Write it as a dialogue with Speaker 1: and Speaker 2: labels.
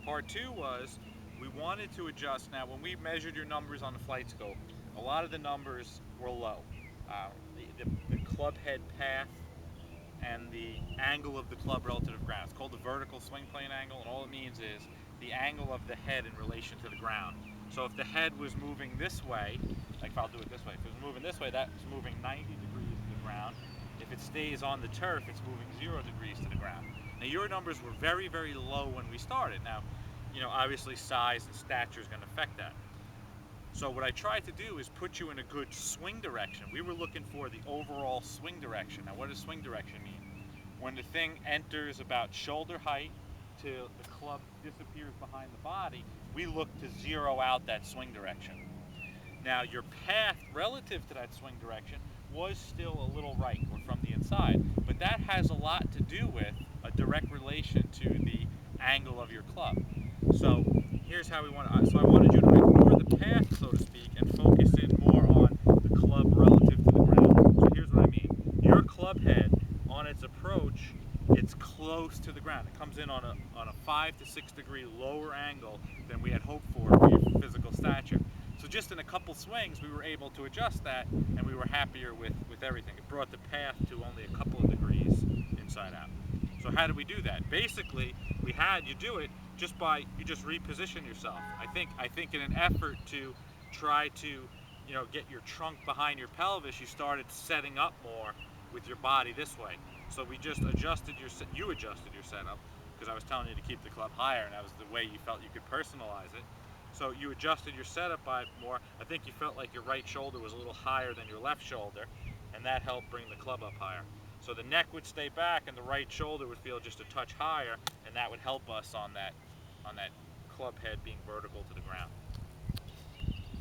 Speaker 1: Part two was we wanted to adjust. Now, when we measured your numbers on the flight scope, a lot of the numbers were low. The club head path and the angle of the club relative to the ground. It's called the vertical swing plane angle, and all it means is the angle of the head in relation to the ground. So if the head was moving this way, like if I'll do it this way, if it was moving this way, that's moving 90 degrees to the ground. If it stays on the turf, it's moving 0 degrees to the ground. Now your numbers were very, very low when we started. Now, obviously size and stature is going to affect that. So what I tried to do is put you in a good swing direction. We were looking for the overall swing direction. Now what does swing direction mean? When the thing enters about shoulder height till the club disappears behind the body, we look to zero out that swing direction. Now your path relative to that swing direction was still a little right or from the inside, but that has a lot to do with a direct relation to the angle of your club. So here's how we want to, so I wanted you to ignore the path, so to speak, and focus in more on the club relative to the ground. So here's what I mean. Your club head on its approach, it's close to the ground. It comes in on a 5 to 6 degree lower angle than we had hoped for your physical stature. So just in a couple swings, we were able to adjust that, and we were happier with everything. It brought the path to only a couple of degrees inside out. So how did we do that? Basically, you do it just by, you just reposition yourself. I think in an effort to try to, get your trunk behind your pelvis, you started setting up more with your body this way. So we just adjusted you adjusted your setup, because I was telling you to keep the club higher, and that was the way you felt you could personalize it. So you adjusted your setup by more. I think you felt like your right shoulder was a little higher than your left shoulder, and that helped bring the club up higher. So the neck would stay back and the right shoulder would feel just a touch higher, and that would help us on that club head being vertical to the ground.